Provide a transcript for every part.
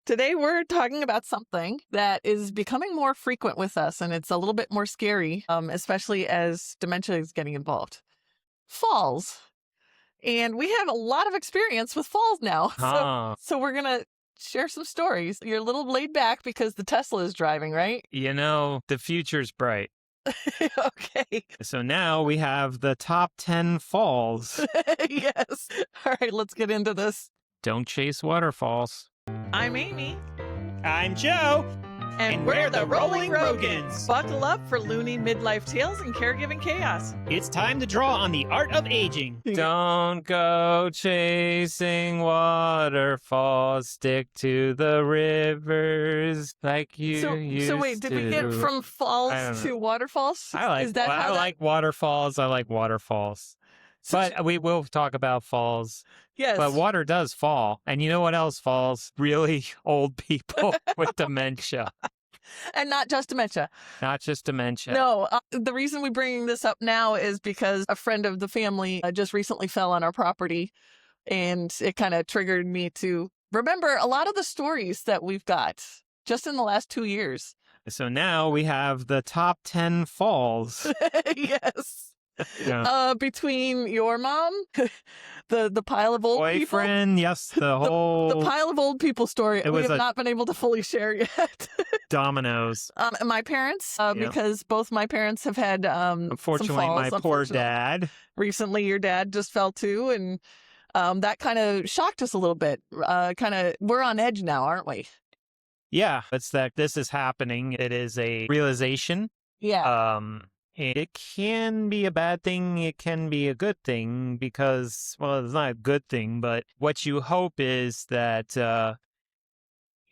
Today we're talking about something that is becoming more frequent with us, and it's a little bit more scary, especially as dementia is getting involved. Falls. And we have a lot of experience with falls now. So we're going to share some stories. You're a little laid back because the Tesla is driving, right? The future's bright. Okay. So now we have the top 10 falls. Yes. All right, let's get into this. Don't chase waterfalls. I'm Amy. I'm Joe. And we're the Rolling Rogans. Buckle up for loony midlife tales and caregiving chaos. It's time to draw on the art of aging. Don't go chasing waterfalls. Stick to the rivers like you used So wait, did we get from falls to waterfalls? I like waterfalls. I like waterfalls. But we will talk about falls. Yes. But water does fall. And you know what else falls? Really old people with dementia. And not just dementia. Not just dementia. No, the reason we're bringing this up now is because a friend of the family just recently fell on our property. And it kind of triggered me to remember a lot of the stories that we've got just in the last 2 years. So now we have the top 10 falls. Yes. Yeah. Between your mom, the pile of old boyfriend, people, yes, the pile of old people story we have not been able to fully share yet. Dominoes. My parents, because both my parents have had unfortunately, some falls, my poor dad. Recently, your dad just fell too, and that kind of shocked us a little bit. We're on edge now, aren't we? Yeah, it's that this is happening. It is a realization. Yeah. It can be a bad thing. It can be a good thing because, well, it's not a good thing, but what you hope is that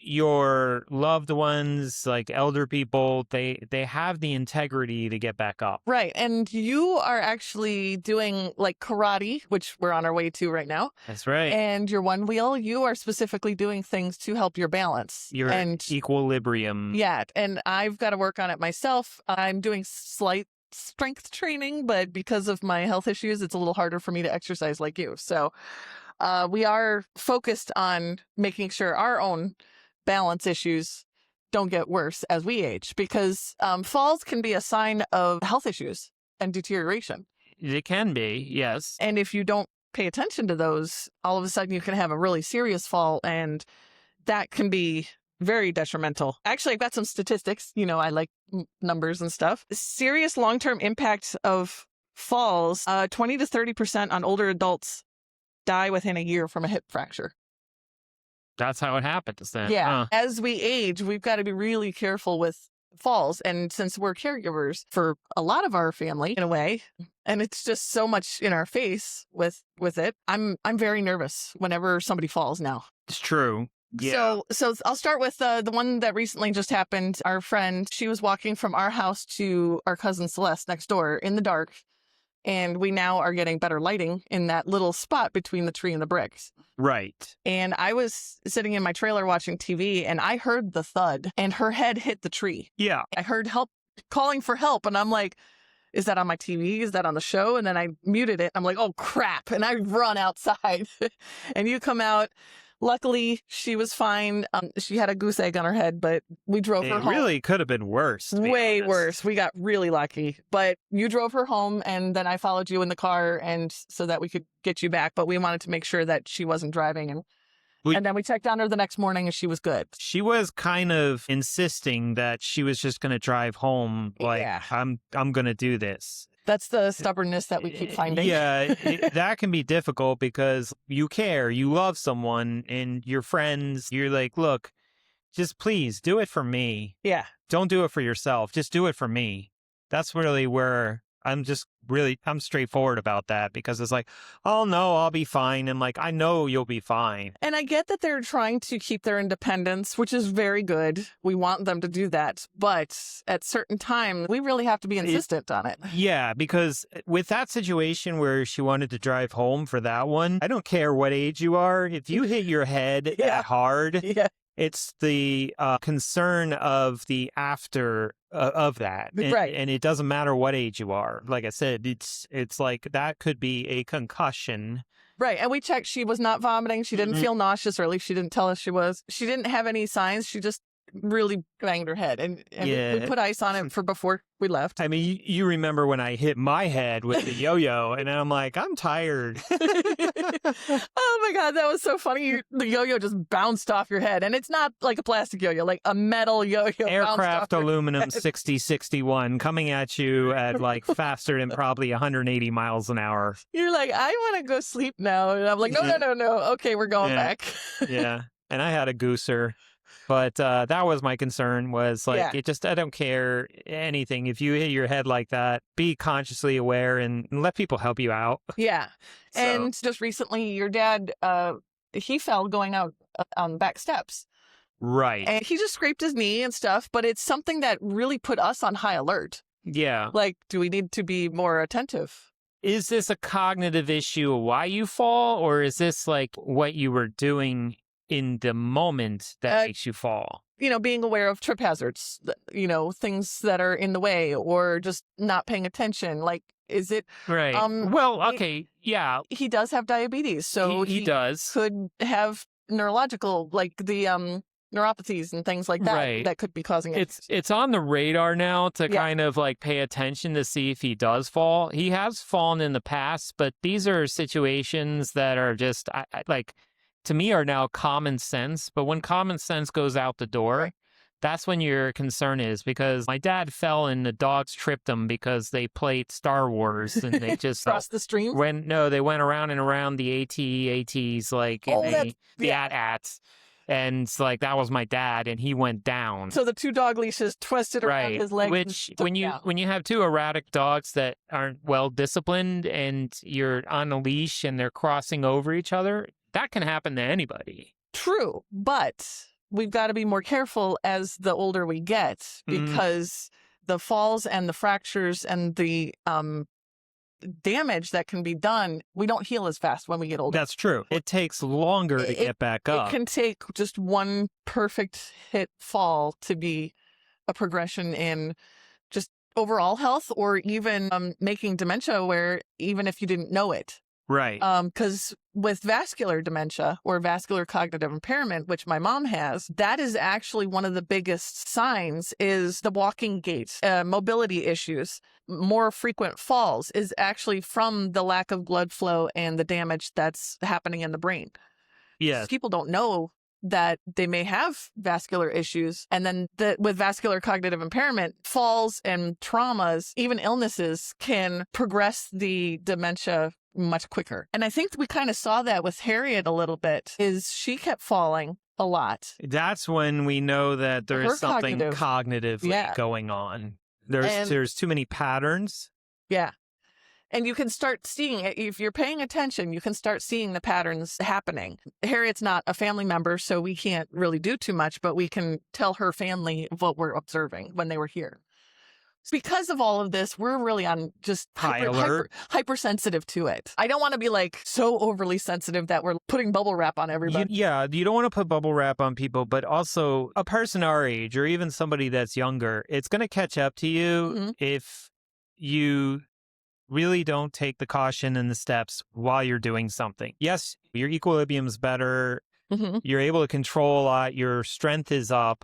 your loved ones, like elder people, they have the integrity to get back up. Right. And you are actually doing like karate, which we're on our way to right now. That's right. And your one wheel, you are specifically doing things to help your balance. Your equilibrium. Yeah. And I've got to work on it myself. I'm doing slight strength training, but because of my health issues, it's a little harder for me to exercise like you. So we are focused on making sure our own balance issues don't get worse as we age, because falls can be a sign of health issues and deterioration. It can be, yes. And if you don't pay attention to those, all of a sudden you can have a really serious fall, and that can be very detrimental. Actually, I've got some statistics. You know, I like numbers and stuff. Serious long-term impact of falls, 20 to 30% on older adults die within a year from a hip fracture. That's how it happens then. Yeah. As we age, we've got to be really careful with falls. And since we're caregivers for a lot of our family in a way, and it's just so much in our face with it, I'm very nervous whenever somebody falls now. It's true. Yeah. So I'll start with the one that recently just happened. Our friend, she was walking from our house to our cousin Celeste next door in the dark. And we now are getting better lighting in that little spot between the tree and the bricks. Right. And I was sitting in my trailer watching TV, and I heard the thud, and her head hit the tree. Yeah. I heard help, calling for help, and I'm like, is that on my TV? Is that on the show? And then I muted it. I'm like, oh, crap. And I run outside, and you come out. Luckily, she was fine. She had a goose egg on her head, but we drove her home. It really could have been worse. Way worse. We got really lucky. But you drove her home, and then I followed you in the car, and so that we could get you back. But we wanted to make sure that she wasn't driving. And then we checked on her the next morning, and she was good. She was kind of insisting that she was just going to drive home. Like, yeah. I'm going to do this. That's the stubbornness that we keep finding. Yeah, that can be difficult because you care, you love someone, and your friends, you're like, look, just please do it for me. Yeah. Don't do it for yourself. Just do it for me. That's really where I'm straightforward about that, because it's like, oh no, I'll be fine. And like, I know you'll be fine. And I get that they're trying to keep their independence, which is very good. We want them to do that. But at certain times, we really have to be insistent on it. Yeah, because with that situation where she wanted to drive home for that one, I don't care what age you are. If you hit your head that hard, it's the concern of the after of that. Right. And it doesn't matter what age you are. Like I said, it's like that could be a concussion Right. And we checked. She was not vomiting. She didn't Mhm. feel nauseous, or at least she didn't tell us she was. She didn't have any signs. She just really banged her head. And we Yeah. put ice on it for before we left. I mean, you remember when I hit my head with the yo-yo, and I'm like, I'm tired. Oh my God, that was so funny. The yo-yo just bounced off your head. And it's not like a plastic yo-yo, like a metal yo-yo. bounced off Aircraft your aluminum head. 6061 coming at you at like faster than probably 180 miles an hour. You're like, I want to go sleep now. And I'm like, no. Okay, we're going Yeah. back. Yeah. And I had a gooser. But that was my concern, was like, I don't care anything. If you hit your head like that, be consciously aware and let people help you out. Yeah. So- And just recently, your dad, he fell going out on the back steps. Right. And he just scraped his knee and stuff, but it's something that really put us on high alert. Yeah. Like, do we need to be more attentive? Is this a cognitive issue of why you fall, or is this like what you were doing in the moment that makes you fall? Being aware of trip hazards, things that are in the way, or just not paying attention. Like, is it Right. Well, okay. Yeah. He does have diabetes, so he does. could have neurological, like the neuropathies and things like that, Right. that could be causing it. It's on the radar now to kind of like pay attention to see if he does fall. He has fallen in the past, but these are situations that are just like, to me, are now common sense. But when common sense goes out the door, that's when your concern is, because my dad fell and the dogs tripped him because they played Star Wars and they just Across the stream? they went around and around the ATs, like the AT-ATs. And it's like, that was my dad, and he went down. So the two dog leashes twisted around his legs. Which, when you have two erratic dogs that aren't well disciplined and you're on a leash and they're crossing over each other, that can happen to anybody. True, but we've got to be more careful as the older we get, because the falls and the fractures and the damage that can be done, we don't heal as fast when we get older. That's true. It takes longer to get back up. It can take just one perfect hit fall to be a progression in just overall health, or even making dementia, where even if you didn't know it. Right. Because with vascular dementia or vascular cognitive impairment, which my mom has, that is actually one of the biggest signs, is the walking gait, mobility issues. More frequent falls is actually from the lack of blood flow and the damage that's happening in the brain. Yes. People don't know that they may have vascular issues. And then with vascular cognitive impairment, falls and traumas, even illnesses, can progress the dementia much quicker. And I think we kind of saw that with Harriet a little bit, is she kept falling a lot. That's when we know that there is something cognitively going on. There's too many patterns. Yeah. And you can start seeing it. If you're paying attention, you can start seeing the patterns happening. Harriet's not a family member, so we can't really do too much, but we can tell her family of what we're observing when they were here. Because of all of this, we're really on just hypersensitive to it. I don't want to be like so overly sensitive that we're putting bubble wrap on everybody. You don't want to put bubble wrap on people, but also a person our age or even somebody that's younger, it's going to catch up to you if you really don't take the caution and the steps while you're doing something. Yes, your equilibrium's better. You're able to control a lot. Your strength is up.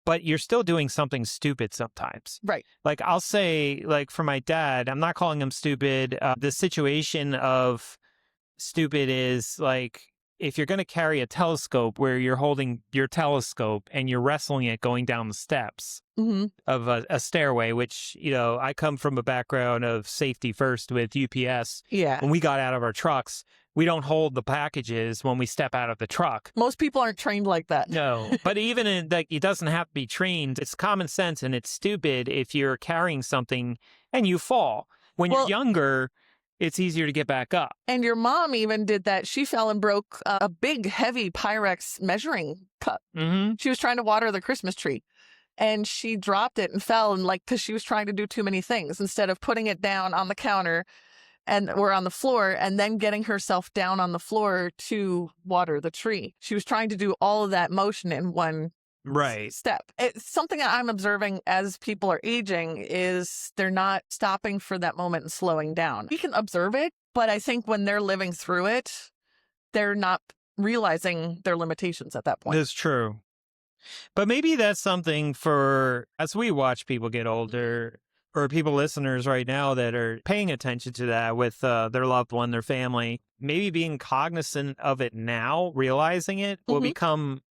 But you're still doing something stupid sometimes. Right. Like, I'll say, like, for my dad, I'm not calling him stupid. The situation of stupid is, like, if you're going to carry a telescope where you're holding your telescope and you're wrestling it going down the steps of a stairway, which, I come from a background of safety first with UPS. Yeah. When we got out of our trucks, we don't hold the packages when we step out of the truck. Most people aren't trained like that. No, but even it doesn't have to be trained. It's common sense, and it's stupid if you're carrying something and you fall. When you're younger, it's easier to get back up. And your mom even did that. She fell and broke a big, heavy Pyrex measuring cup. She was trying to water the Christmas tree. And she dropped it and fell, and because she was trying to do too many things, instead of putting it down on the counter or on the floor and then getting herself down on the floor to water the tree. She was trying to do all of that motion in one step. It's something that I'm observing as people are aging, is they're not stopping for that moment and slowing down. We can observe it, but I think when they're living through it, they're not realizing their limitations at that point. That's true. But maybe that's something for, as we watch people get older, or people listeners right now that are paying attention to that with their loved one, their family, maybe being cognizant of it now, realizing it will become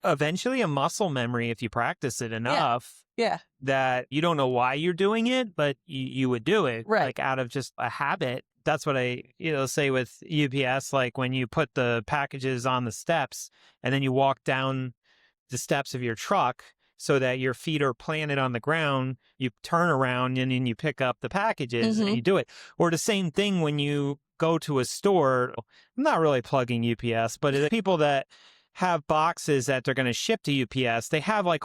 eventually a muscle memory if you practice it enough. Yeah. That you don't know why you're doing it, but you would do it, right, like out of just a habit. That's what I say with UPS, like when you put the packages on the steps and then you walk down the steps of your truck so that your feet are planted on the ground, you turn around and then you pick up the packages and you do it. Or the same thing when you go to a store. I'm not really plugging UPS, but the people that have boxes that they're going to ship to UPS, they have like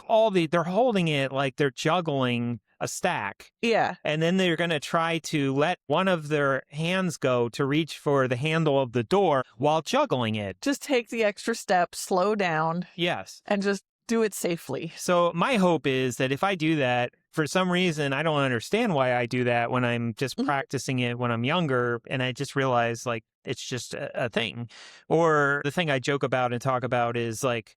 they're holding it like they're juggling a stack. Yeah. And then they're going to try to let one of their hands go to reach for the handle of the door while juggling it. Just take the extra step, slow down. Yes. And just do it safely. So my hope is that if I do that, for some reason, I don't understand why I do that when I'm just practicing it when I'm younger. And I just realize like it's just a thing. Or the thing I joke about and talk about is like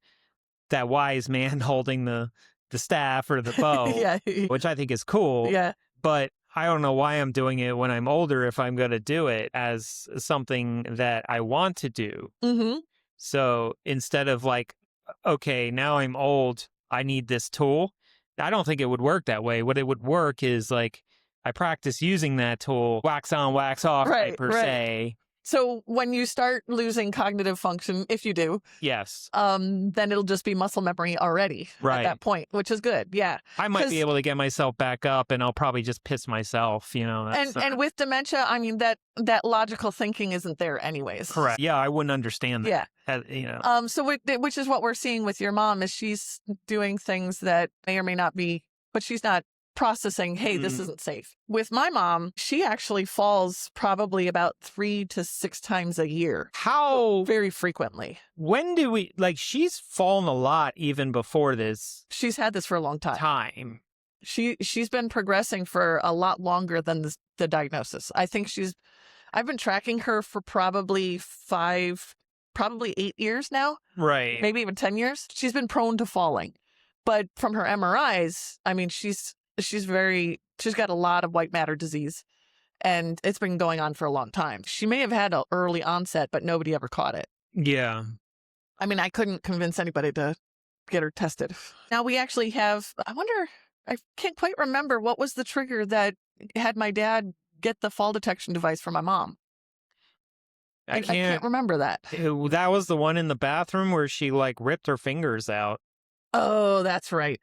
that wise man holding the staff or the bow, which I think is cool. Yeah. But I don't know why I'm doing it when I'm older if I'm going to do it as something that I want to do. So instead of like, okay, now I'm old, I need this tool. I don't think it would work that way. What it would work is like I practice using that tool, wax on, wax off, per se. So when you start losing cognitive function, if you do, yes, then it'll just be muscle memory already at that point, which is good. Yeah. I might be able to get myself back up and I'll probably just piss myself, And with dementia, I mean, that logical thinking isn't there anyways. Correct. Yeah, I wouldn't understand that. Yeah. So which is what we're seeing with your mom is she's doing things that may or may not be, but she's not processing, hey, this isn't safe. With my mom, she actually falls probably about 3 to 6 times a year. How? Very frequently. When do we, like, she's fallen a lot even before this. She's had this for a long time. She's been progressing for a lot longer than the diagnosis. I think I've been tracking her for probably 8 years now. Right. Maybe even 10 years. She's been prone to falling. But from her MRIs, I mean, she's got a lot of white matter disease, and it's been going on for a long time. She may have had an early onset, but nobody ever caught it. Yeah. I mean, I couldn't convince anybody to get her tested. Now we actually have, I can't quite remember what was the trigger that had my dad get the fall detection device for my mom. I can't remember that. That was the one in the bathroom where she like ripped her fingers out. Oh, that's right.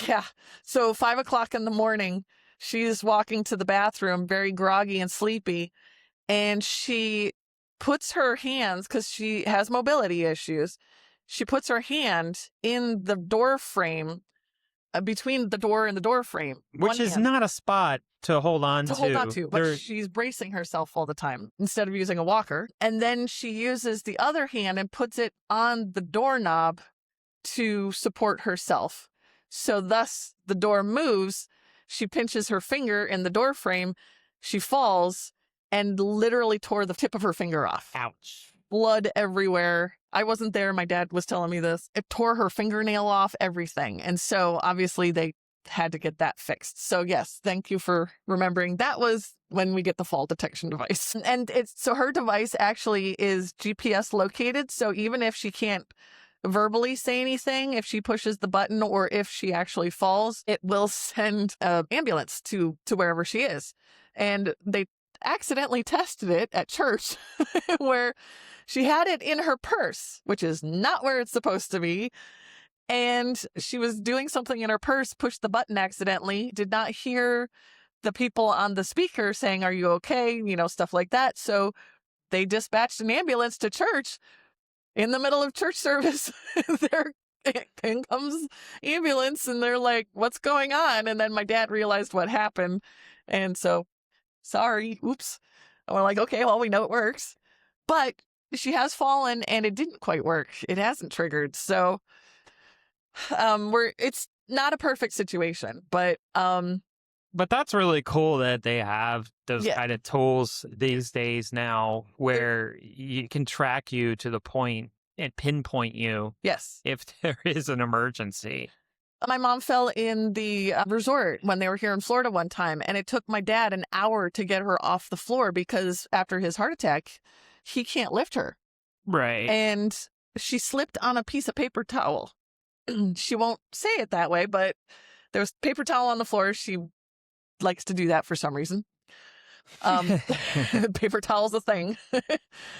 Yeah. So 5 o'clock in the morning, she's walking to the bathroom, very groggy and sleepy. And she puts her hands, because she has mobility issues. She puts her hand in the door frame, between the door and the door frame. Which is not a spot to hold on to. But she's bracing herself all the time instead of using a walker. And then she uses the other hand and puts it on the doorknob to support herself. So thus the door moves. She pinches her finger in the door frame. She falls and literally tore the tip of her finger off. Ouch. Blood everywhere. I wasn't there. My dad was telling me this. It tore her fingernail off, everything. And so obviously they had to get that fixed. So yes, thank you for remembering. That was when we get the fall detection device. And so her device actually is GPS located. So even if she can't verbally say anything, if she pushes the button or if she actually falls, it will send an ambulance to wherever she is. And they accidentally tested it at church where she had it in her purse, which is not where it's supposed to be. And she was doing something in her purse, pushed the button accidentally, did not hear the people on the speaker saying, "Are you okay?" Stuff like that. So they dispatched an ambulance to church. In the middle of church service, in comes ambulance, and they're like, "What's going on?" And then my dad realized what happened. And so, sorry, oops. And we're like, okay, well, we know it works. But she has fallen, and it didn't quite work. It hasn't triggered. So it's not a perfect situation, but But that's really cool that they have those kind of tools these days now where you can track you to the point and pinpoint you Yes. if there is an emergency. My mom fell in the resort when they were here in Florida one time, and it took my dad an hour to get her off the floor because after his heart attack, he can't lift her. Right. And she slipped on a piece of paper towel. She won't say it that way, but there was paper towel on the floor. She likes to do that for some reason. Paper towel's a thing.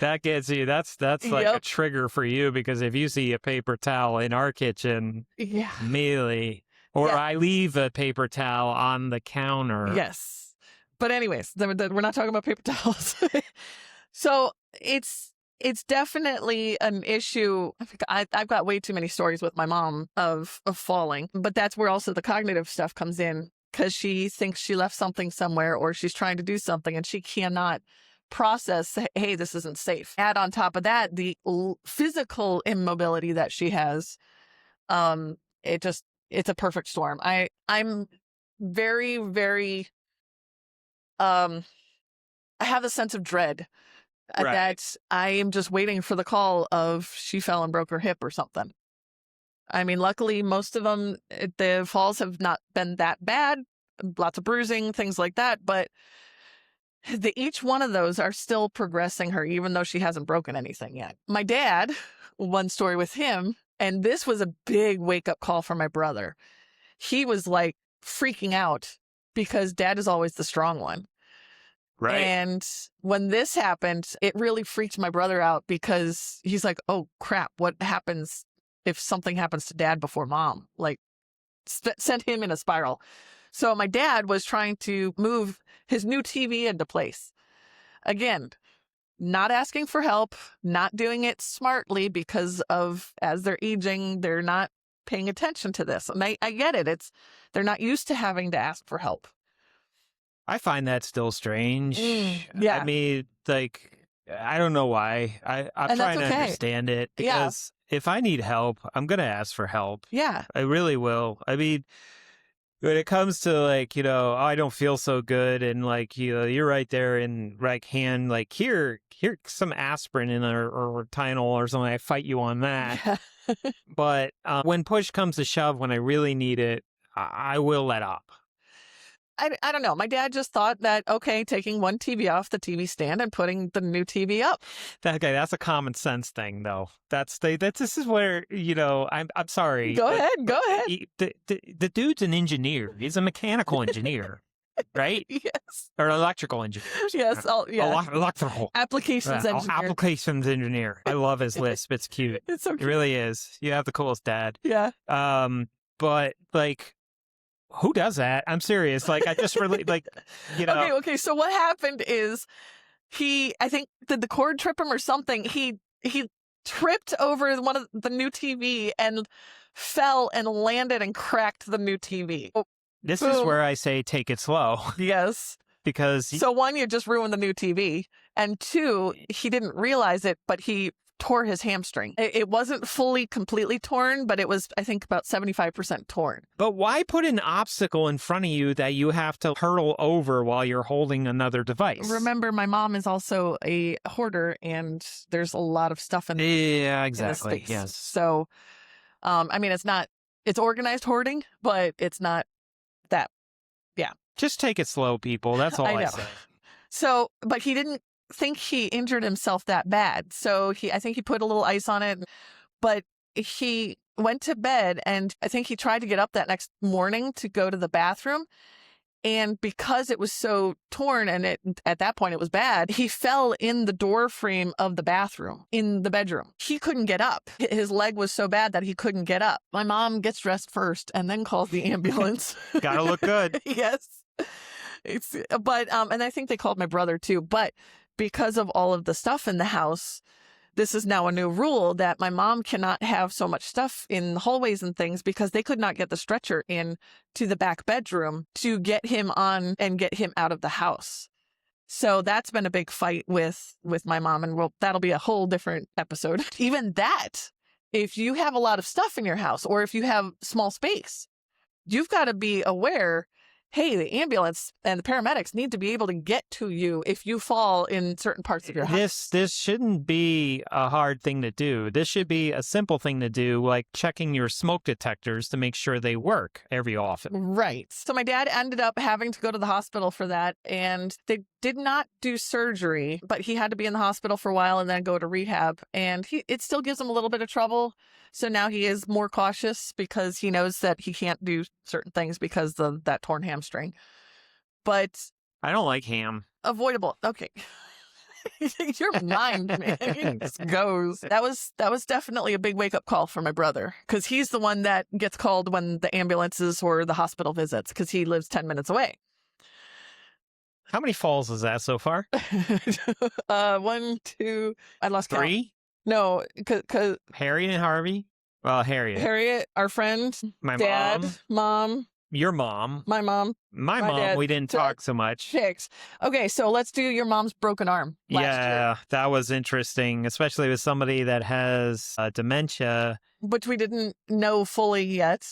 That gets you. That's like a trigger for you, because if you see a paper towel in our kitchen, immediately, or I leave a paper towel on the counter. Yes. But anyways, we're not talking about paper towels. So it's definitely an issue. I've got way too many stories with my mom of falling, but that's where also the cognitive stuff comes in, because she thinks she left something somewhere, or she's trying to do something and she cannot process, hey, this isn't safe. Add on top of that the physical immobility that she has. It's a perfect storm. I'm very, very, I have a sense of dread that I am just waiting for the call of she fell and broke her hip or something. I mean, luckily, most of them, the falls have not been that bad. Lots of bruising, things like that. But each one of those are still progressing her, even though she hasn't broken anything yet. My dad, one story with him, and this was a big wake-up call for my brother. He was like freaking out because dad is always the strong one. Right. And when this happened, it really freaked my brother out, because he's like, oh, crap, what happens if something happens to dad before mom? Like, sent him in a spiral. So my dad was trying to move his new TV into place. Again, not asking for help, not doing it smartly, because of, as they're aging, they're not paying attention to this. And I get it. They're not used to having to ask for help. I find that still strange. Yeah. I mean, like, I don't know why. I'm trying to understand it, because if I need help, I'm going to ask for help. Yeah. I really will. I mean, when it comes to, like, I don't feel so good, and like, you're right there in right hand, like, here some aspirin or Tylenol or something. I fight you on that. But when push comes to shove, when I really need it, I will let up. I don't know. My dad just thought that, okay, taking one TV off the TV stand and putting the new TV up. Okay, that's a common sense thing, though. This is where, I'm sorry. Go ahead. The dude's an engineer. He's a mechanical engineer, right? Yes. Or an electrical engineer. Yes. Electrical. Applications engineer. Applications engineer. I love his lisp. It's cute. It's so cute. It really is. You have the coolest dad. Yeah. But, like, who does that? I'm serious. Like, I just really, like, Okay. So what happened is I think, did the cord trip him or something? He tripped over one of the new TV and fell and landed and cracked the new TV. This is where I say take it slow. Yes. Because so one, you just ruined the new TV. And two, he didn't realize it, but he tore his hamstring. It wasn't completely torn, but it was, I think, about 75% torn. But why put an obstacle in front of you that you have to hurdle over while you're holding another device? Remember, my mom is also a hoarder, and there's a lot of stuff in exactly. In the space. Yes. So, I mean, it's organized hoarding, but it's not that. Yeah. Just take it slow, people. That's all I say. So, but he didn't think he injured himself that bad. So I think he put a little ice on it, but he went to bed, and I think he tried to get up that next morning to go to the bathroom. And because it was so torn, and at that point it was bad, he fell in the door frame of the bathroom in the bedroom. He couldn't get up. His leg was so bad that he couldn't get up. My mom gets dressed first and then calls the ambulance. Gotta look good. Yes. And I think they called my brother too. But because of all of the stuff in the house, this is now a new rule that my mom cannot have so much stuff in the hallways and things, because they could not get the stretcher in to the back bedroom to get him on and get him out of the house. So that's been a big fight with my mom, and that'll be a whole different episode. Even that, if you have a lot of stuff in your house, or if you have small space, you've got to be aware, hey, the ambulance and the paramedics need to be able to get to you if you fall in certain parts of your house. This shouldn't be a hard thing to do. This should be a simple thing to do, like checking your smoke detectors to make sure they work every often. Right. So my dad ended up having to go to the hospital for that, and they did not do surgery, but he had to be in the hospital for a while and then go to rehab, and it still gives him a little bit of trouble. So now he is more cautious because he knows that he can't do certain things because of that torn hamstring. But I don't like ham. avoidable. Okay. Your mind, man, it just goes. That was definitely a big wake-up call for my brother, because he's the one that gets called when the ambulances or the hospital visits, because he lives 10 minutes away. How many falls is that so far? 1, 2, I lost count. 3? No, because Harry and Harvey? Well, Harriet, our friend, my dad, mom, your mom, my mom, my mom, dad, we didn't talk so much. 6. Okay, so let's do your mom's broken arm last year, that was interesting, especially with somebody that has dementia, which we didn't know fully yet.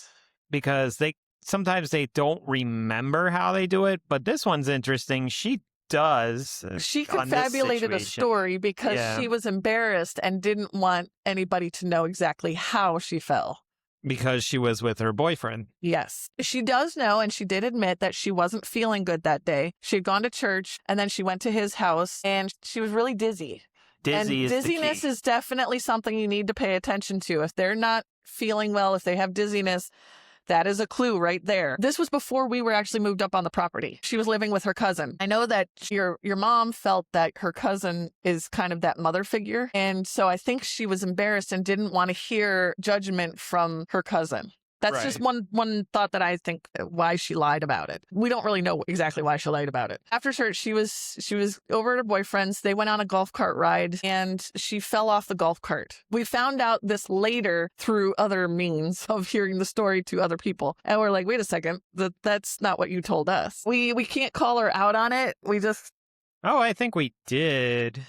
because sometimes they don't remember how they do it, but this one's interesting. She does. She on this confabulated a situation. story because Yeah. she was embarrassed and didn't want anybody to know exactly how she fell. Because she was with her boyfriend. Yes. She does know, and she did admit that she wasn't feeling good that day. She had gone to church, and then she went to his house, and she was really dizzy. Dizzy and is the dizziness key. is definitely something you need to pay attention to. If they're not feeling well, if they have dizziness, that is a clue right there. This was before we were actually moved up on the property. She was living with her cousin. I know that your mom felt that her cousin is kind of that mother figure. And so I think she was embarrassed and didn't want to hear judgment from her cousin. That's just one thought that I think why she lied about it. We don't really know exactly why she lied about it. After church, she was over at her boyfriend's. They went on a golf cart ride, and she fell off the golf cart. We found out this later through other means of hearing the story to other people. And we're like, wait a second, that's not what you told us. We can't call her out on it. We just... Oh, I think we did.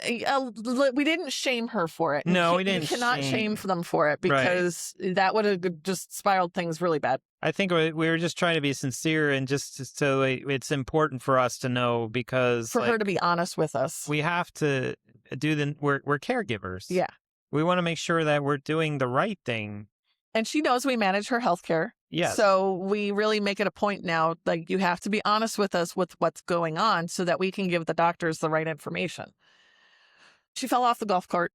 we didn't shame her for it. No, we didn't You cannot shame them for it, because that would have just spiraled things really bad. I think we were just trying to be sincere, and just so it's important for us to know, because for her to be honest with us. We have to do we're caregivers. Yeah. We want to make sure that we're doing the right thing. And she knows we manage her health care. Yes. So we really make it a point now, like, you have to be honest with us with what's going on so that we can give the doctors the right information. She fell off the golf cart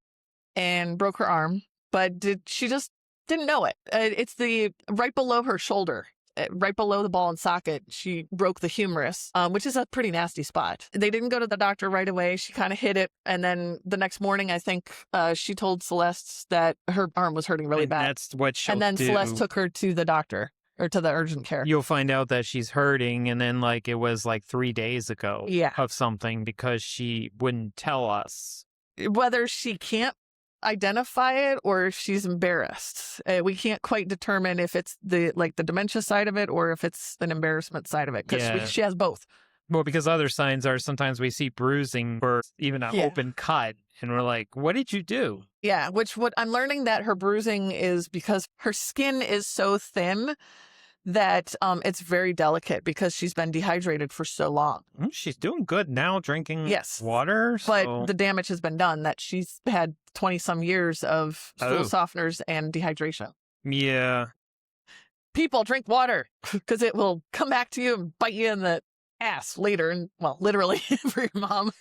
and broke her arm, but she just didn't know it. It's right below her shoulder, right below the ball and socket. She broke the humerus, which is a pretty nasty spot. They didn't go to the doctor right away. She kind of hit it. And then the next morning, I think she told Celeste that her arm was hurting really bad. That's what she'll do. And then do. Celeste took her to the doctor, or to the urgent care. You'll find out that she's hurting, and then it was 3 days ago of something, because she wouldn't tell us. Whether she can't identify it or if she's embarrassed. We can't quite determine if it's the dementia side of it or if it's an embarrassment side of it, because she has both. Well, because other signs are sometimes we see bruising or even an open cut, and we're like, what did you do? Yeah, what I'm learning that her bruising is because her skin is so thin that it's very delicate, because she's been dehydrated for so long. She's doing good now, drinking water. But the damage has been done, that she's had 20-some years of stool softeners and dehydration. Yeah. People, drink water, because it will come back to you and bite you in the ass later. And, well, literally for your mom.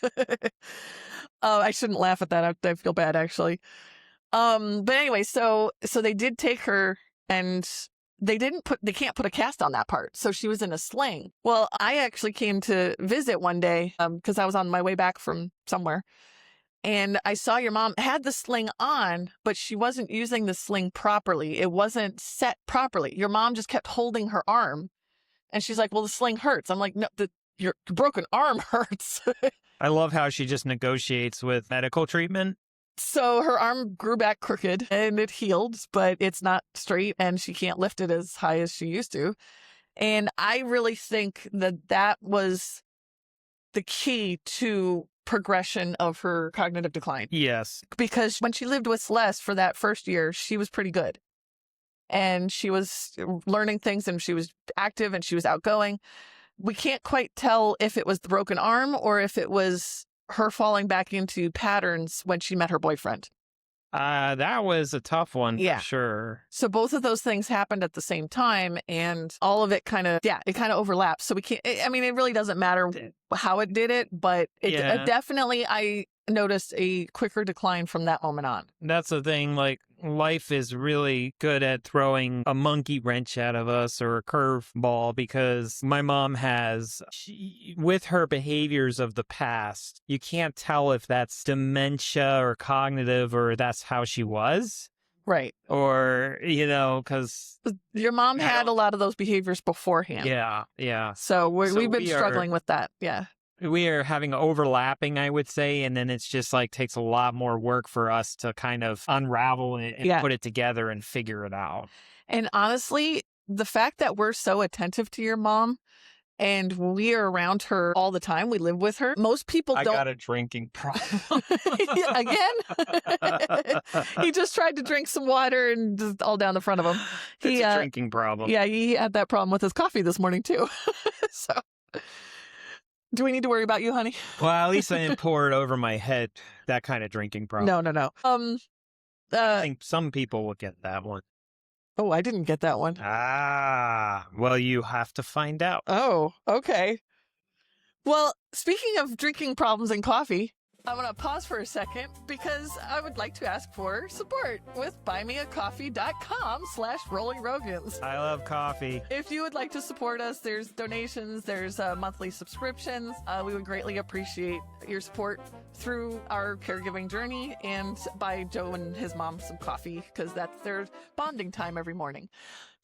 I shouldn't laugh at that. I feel bad, actually. But anyway, so they did take her, and they can't put a cast on that part. So she was in a sling. Well, I actually came to visit one day because I was on my way back from somewhere. And I saw your mom had the sling on, but she wasn't using the sling properly. It wasn't set properly. Your mom just kept holding her arm. And she's like, well, the sling hurts. I'm like, no, your broken arm hurts. I love how she just negotiates with medical treatment. So her arm grew back crooked and it healed, but it's not straight, and she can't lift it as high as she used to. And I really think that was the key to progression of her cognitive decline. Yes. Because when she lived with Celeste for that first year, she was pretty good. and she was learning things and she was active and she was outgoing. We can't quite tell if it was the broken arm or if it was her falling back into patterns when she met her boyfriend. That was a tough one Yeah. for sure. So both of those things happened at the same time, and all of it kind of overlaps. So we can't, I mean, it really doesn't matter how it did it, but it definitely, I noticed a quicker decline from that moment on. That's the thing, like, life is really good at throwing a monkey wrench out of us or a curveball, because my mom with her behaviors of the past, you can't tell if that's dementia or cognitive or that's how she was. Right. Or, because your mom had a lot of those behaviors beforehand. Yeah. So we've been struggling with that. Yeah. We are having overlapping, I would say, and then it's just like takes a lot more work for us to kind of unravel it and put it together and figure it out. And honestly, the fact that we're so attentive to your mom and we are around her all the time, we live with her, most people don't. I got a drinking problem. Again? He just tried to drink some water and just all down the front of him. It's a drinking problem. Yeah, he had that problem with his coffee this morning too. So... Do we need to worry about you, honey? Well, at least I didn't pour it over my head. That kind of drinking problem. No. I think some people will get that one. Oh, I didn't get that one. Well, you have to find out. Oh, okay. Well, speaking of drinking problems and coffee, I'm going to pause for a second because I would like to ask for support with buymeacoffee.com/Rolling Rogans. I love coffee. If you would like to support us, there's donations, there's monthly subscriptions. We would greatly appreciate your support through our caregiving journey and buy Joe and his mom some coffee because that's their bonding time every morning.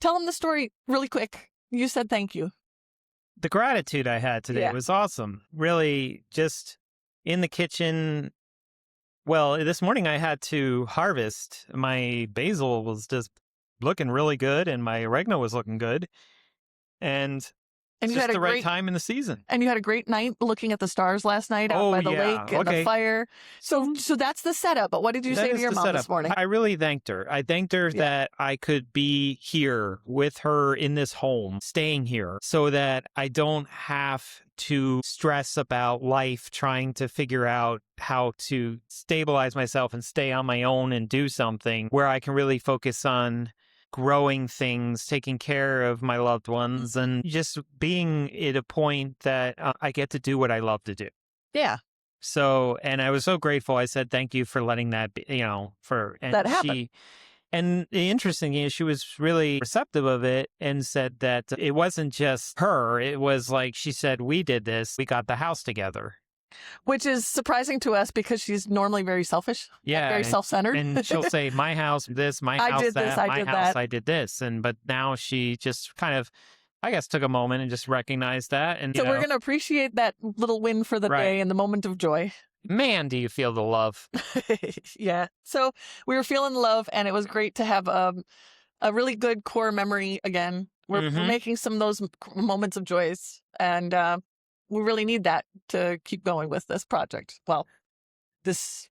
Tell them the story really quick. You said thank you. The gratitude I had today was awesome. Really just... in the kitchen. Well, this morning I had to harvest. My basil was just looking really good and my oregano was looking good. And it's just the right time in the season. And you had a great night looking at the stars last night out by the lake and the fire. So that's the setup. But what did you say to your mom this morning? I really thanked her. I thanked her that I could be here with her in this home, staying here, so that I don't have to stress about life, trying to figure out how to stabilize myself and stay on my own and do something where I can really focus on growing things, taking care of my loved ones, and just being at a point that I get to do what I love to do. Yeah. So, and I was so grateful. I said, thank you for letting that be, that happen. And the interesting thing is she was really receptive of it and said that it wasn't just her. It was like, she said, we did this. We got the house together. Which is surprising to us because she's normally very selfish. Yeah. Very self-centered. And she'll say, my house, this, my house, that, my house, I did this. But now she just kind of, I guess, took a moment and just recognized that. And so we're going to appreciate that little win for the day and the moment of joy. Man, do you feel the love? Yeah. So we were feeling love, and it was great to have a really good core memory again. We're making some of those moments of joys, and we really need that to keep going with this project. Well, this...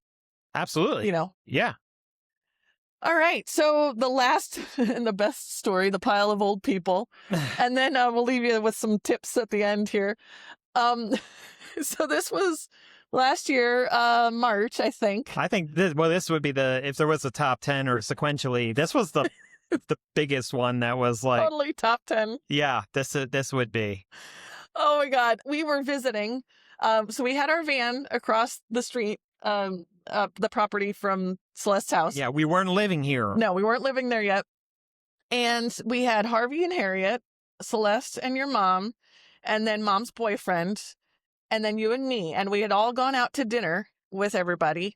Absolutely. Yeah. All right. So the last and the best story, the pile of old people. And then we'll leave you with some tips at the end here. So this was last year, March, I think. I think this would be if there was a top 10 or sequentially, this was the biggest one that was like... Totally top 10. Yeah, this would be. Oh my God. We were visiting. So we had our van across the street, the property from Celeste's house. Yeah, we weren't living here. No, we weren't living there yet. And we had Harvey and Harriet, Celeste and your mom, and then mom's boyfriend, and then you and me. And we had all gone out to dinner with everybody.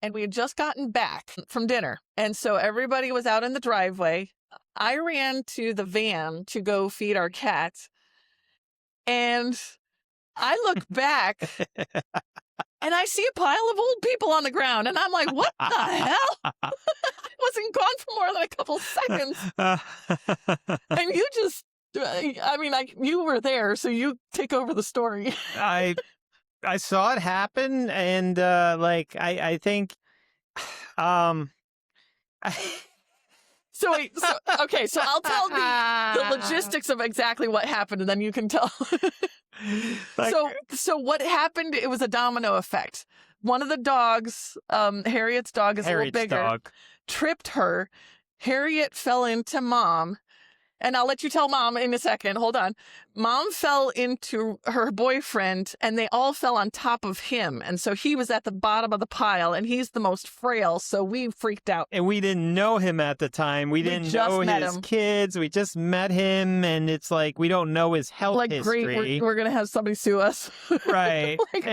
And we had just gotten back from dinner. And so everybody was out in the driveway. I ran to the van to go feed our cat. And I look back and I see a pile of old people on the ground. And I'm like, what the hell? I wasn't gone for more than a couple seconds. And you just, you were there, so you take over the story. I saw it happen. And I think, So wait, okay, so I'll tell the logistics of exactly what happened, and then you can tell. Like- so what happened? It was a domino effect. One of the dogs, Harriet's dog is a little bigger, dog. tripped her. Harriet fell into Mom. And I'll let you tell Mom in a second. Hold on. Mom fell into her boyfriend, and they all fell on top of him. And so he was at the bottom of the pile, and he's the most frail. So we freaked out. And we didn't know him at the time. We didn't just know met his him. kids. We just met him, and it's like we don't know his health Like, history. great, we're going to have somebody sue us. Right. Like-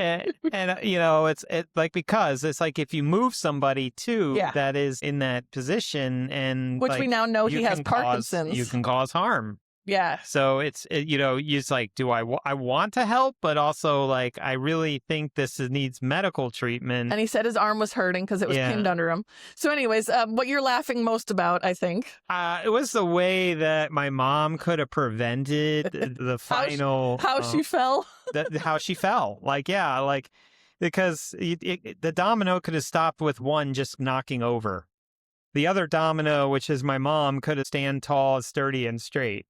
and you know, it's like, because it's like if you move somebody too Yeah. that is in that position, and Which like, we now know you he has can cause- Parkinson's. you can cause harm. Yeah. So you know, it's like, do I want to help, but also like I really think this needs medical treatment. And he said his arm was hurting because it was Yeah. pinned under him. So anyways, what you're laughing most about, I think. It was the way that my mom could have prevented the final How she fell. how she fell. Like, yeah, like, because the domino could have stopped with one just knocking over. The other domino, which is my mom, could have stand tall, sturdy, and straight.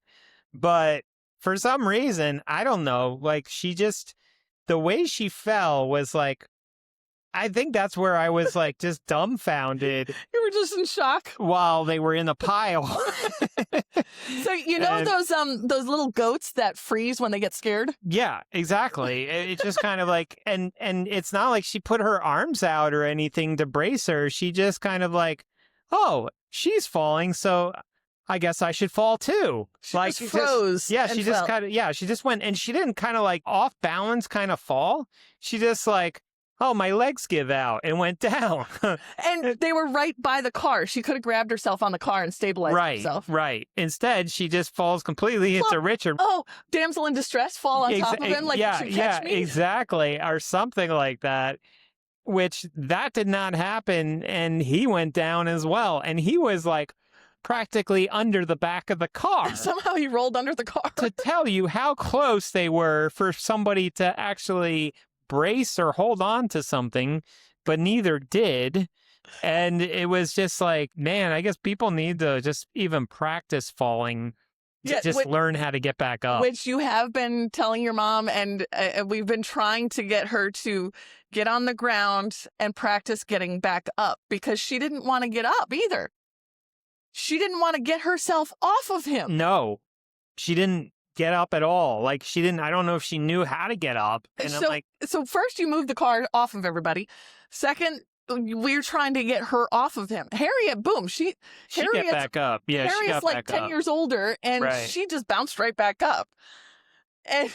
But for some reason, I don't know, like, the way she fell was like, I think that's where I was like just dumbfounded You were just in shock. while they were in the pile. So you know And- those little goats that freeze when they get scared? Yeah, exactly. It's just kind of like, and it's not like she put her arms out or anything to brace her. She just kind of like, oh, she's falling, so I guess I should fall too. She Like, just froze. yeah, and she just fell. kind of, yeah, she just went, and she didn't kind of like off balance kind of fall. She just like, oh, my legs give out, and went down. And they were right by the car. She could have grabbed herself on the car and stabilized herself. Right. Instead, she just falls completely into Richard. Oh, damsel in distress, fall on top of him like you should catch me. Exactly, or something like that. Which that did not happen, and he went down as well, and he was like practically under the back of the car. Somehow he rolled under the car. To tell you how close they were for somebody to actually brace or hold on to something, but neither did. And it was just like, man, I guess people need to just even practice falling to Yeah, just learn how to get back up. Which you have been telling your mom, and we've been trying to get her to get on the ground and practice getting back up because she didn't want to get up either. She didn't want to get herself off of him. No, she didn't get up at all. Like, she didn't, I don't know if she knew how to get up. And I'm like, So first you move the car off of everybody. Second, we're trying to get her off of him. Harriet, boom, she got Harriet's back up. Yeah, she Harriet's got like back 10 up. years older, and Right. she just bounced right back up. And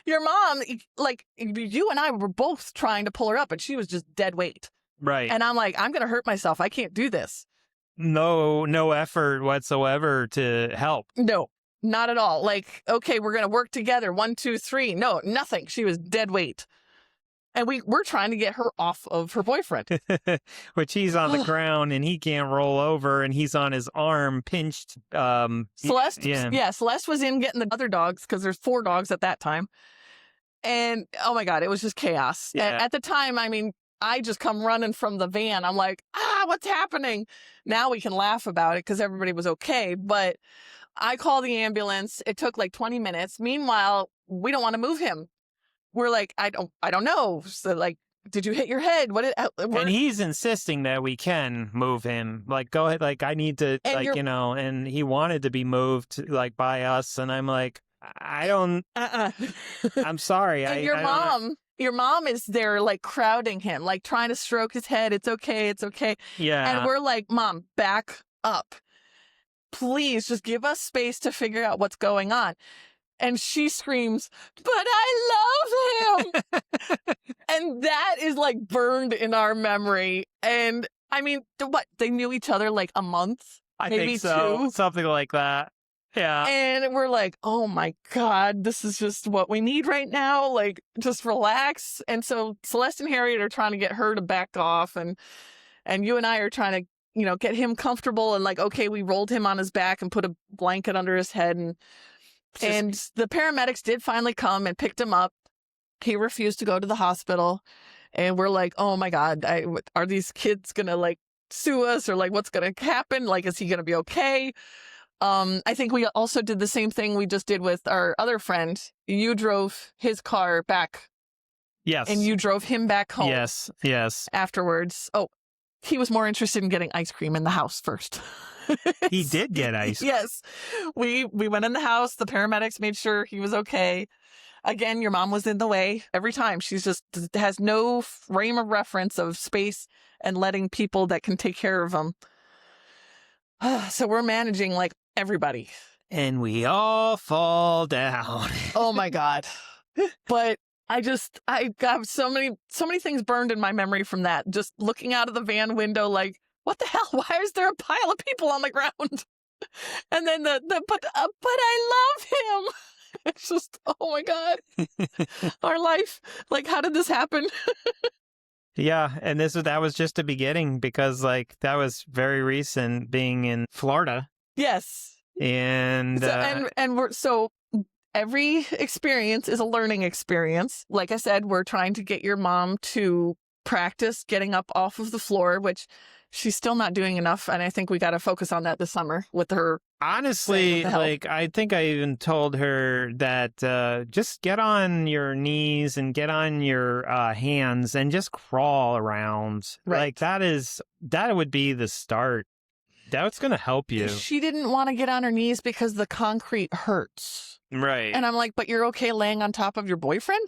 your mom, like, you and I were both trying to pull her up, and she was just dead weight. Right. And I'm like, I'm going to hurt myself. I can't do this. No effort whatsoever to help. No, not at all. Like, okay, we're going to work together. 1, 2, 3. No, nothing. She was dead weight. And we're trying to get her off of her boyfriend. Which he's on the ground and he can't roll over, and he's on his arm pinched. Celeste, yeah. Celeste was in getting the other dogs because there's 4 dogs at that time. And oh my God, it was just chaos. Yeah. And at the time, I mean, I just come running from the van. I'm like, what's happening? Now we can laugh about it because everybody was okay. But I call the ambulance. It took like 20 minutes. Meanwhile, we don't want to move him. We're like, I don't know. So like, did you hit your head? And he's insisting that we can move him. Like, go ahead. Like, I need to, And like, and he wanted to be moved, like, by us. And I'm like, I don't, I'm sorry. And your mom is there, like, crowding him, like, trying to stroke his head. It's okay. It's okay. Yeah. And we're like, Mom, back up. Please just give us space to figure out what's going on. And she screams, but I love him. And that is like burned in our memory. And I mean, they knew each other like a month, I maybe think so. 2. Something like that. Yeah. And we're like, oh my God, this is just what we need right now. Like, just relax. And so Celeste and Harriet are trying to get her to back off. And you and I are trying to, get him comfortable. And like, okay, we rolled him on his back and put a blanket under his head. And the paramedics did finally come and picked him up. He refused to go to the hospital. And we're like, oh my God, are these kids going to like sue us or like what's going to happen? Like, is he going to be okay? I think we also did the same thing we just did with our other friend. You drove his car back. Yes. And you drove him back home. Yes. Afterwards. Oh, he was more interested in getting ice cream in the house first. He did get ice cream. Yes. We went in the house. The paramedics made sure he was okay. Again, your mom was in the way every time. She's just has no frame of reference of space and letting people that can take care of them. So we're managing like everybody. And we all fall down. Oh my God. But I got so many things burned in my memory from that. Just looking out of the van window like, what the hell? Why is there a pile of people on the ground? And then but I love him. It's just, oh my God. Our life. Like, how did this happen? Yeah, and that was just the beginning because like that was very recent being in Florida. Yes. And so every experience is a learning experience. Like I said, we're trying to get your mom to practice getting up off of the floor, which she's still not doing enough. And I think we got to focus on that this summer with her. Honestly, like I think I even told her that just get on your knees and get on your hands and just crawl around. Right. Like that would be the start. That's going to help you. She didn't want to get on her knees because the concrete hurts. Right. And I'm like, but you're okay laying on top of your boyfriend?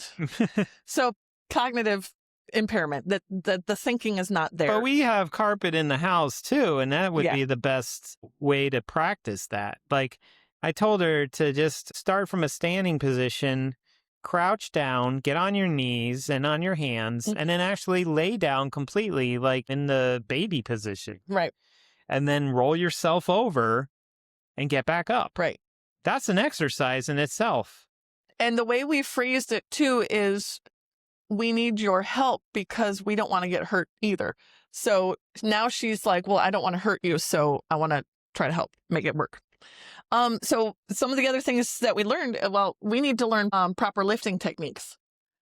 So cognitive impairment, that the thinking is not there. But we have carpet in the house too, and that would be the best way to practice that. Like I told her to just start from a standing position, crouch down, get on your knees and on your hands, and then actually lay down completely like in the baby position. Right. And then roll yourself over and get back up. Right. That's an exercise in itself. And the way we phrased it too is we need your help because we don't want to get hurt either. So now she's like, well, I don't want to hurt you, so I want to try to help make it work. So some of the other things that we learned, well, we need to learn proper lifting techniques.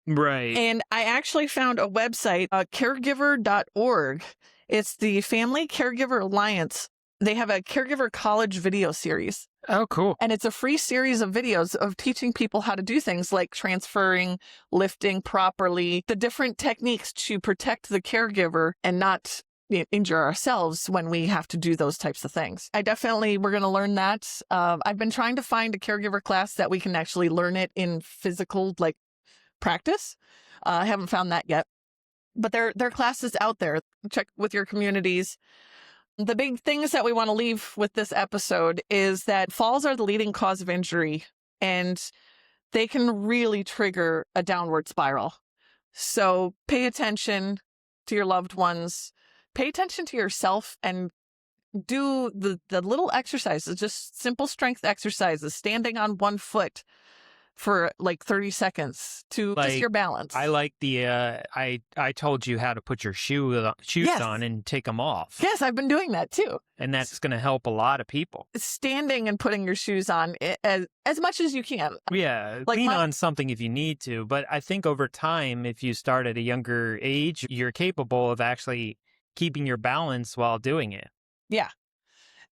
Right. And I actually found a website, caregiver.org. It's the Family Caregiver Alliance. They have a caregiver college video series. Oh, cool. And it's a free series of videos of teaching people how to do things like transferring, lifting properly, the different techniques to protect the caregiver and not injure ourselves when we have to do those types of things. We're going to learn that. I've been trying to find a caregiver class that we can actually learn it in physical, like, practice. I haven't found that yet. But there are classes out there. Check with your communities. The big things that we want to leave with this episode is that falls are the leading cause of injury, and they can really trigger a downward spiral. So pay attention to your loved ones, pay attention to yourself, and do the little exercises, just simple strength exercises, standing on one foot for like 30 seconds to just your balance. I like the, I told you how to put your shoes on and take them off. Yes, I've been doing that too. And that's going to help a lot of people. Standing and putting your shoes on as much as you can. Yeah, like lean on something if you need to. But I think over time, if you start at a younger age, you're capable of actually keeping your balance while doing it. Yeah.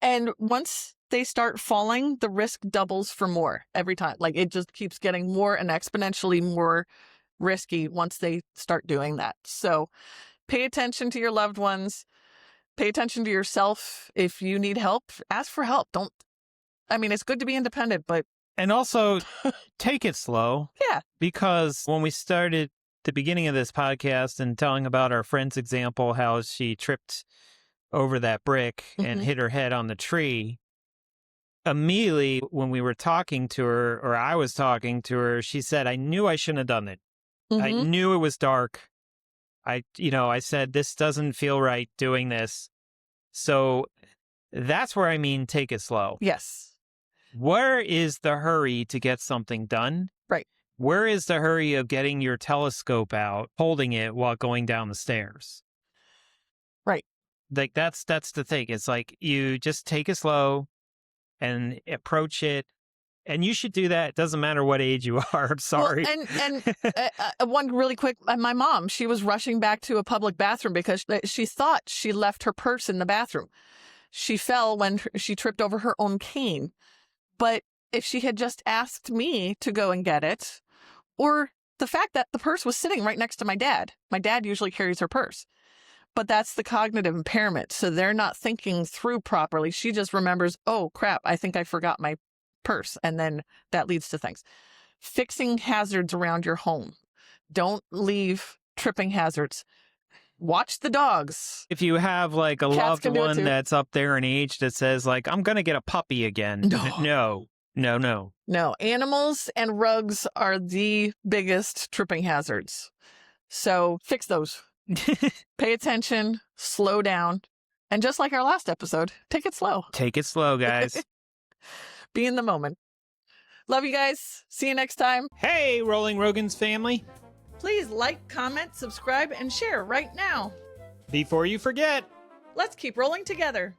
And once they start falling, the risk doubles for more every time. Like it just keeps getting more and exponentially more risky once they start doing that. So pay attention to your loved ones. Pay attention to yourself. If you need help, ask for help. It's good to be independent, but. And also take it slow. Yeah. Because when we started the beginning of this podcast and telling about our friend's example, how she tripped over that brick and hit her head on the tree. Immediately when we were talking to her, or I was talking to her, she said, I knew I shouldn't have done it. I knew it was dark. I said, this doesn't feel right doing this. So that's where I mean, take it slow. Yes. Where is the hurry to get something done? Right. Where is the hurry of getting your telescope out, holding it while going down the stairs? Right. Like that's the thing. It's like you just take it slow and approach it And you should do that. It doesn't matter what age you are. I'm sorry. Well, and one really quick, my mom, she was rushing back to a public bathroom because she thought she left her purse in the bathroom. She fell when she tripped over her own cane. But if she had just asked me to go and get it, or the fact that the purse was sitting right next to my dad usually carries her purse. But that's the cognitive impairment. So they're not thinking through properly. She just remembers, oh, crap, I think I forgot my purse. And then that leads to things. Fixing hazards around your home. Don't leave tripping hazards. Watch the dogs. If you have like a Cats loved one that's up there in age that says like, I'm going to get a puppy again. No. No, animals and rugs are the biggest tripping hazards. So fix those. Pay attention, slow down. And just like our last episode, take it slow. Take it slow, guys. Be in the moment. Love you guys. See you next time. Hey, Rolling Rogans family. Please like, comment, subscribe, and share right now. Before you forget, Let's keep rolling together.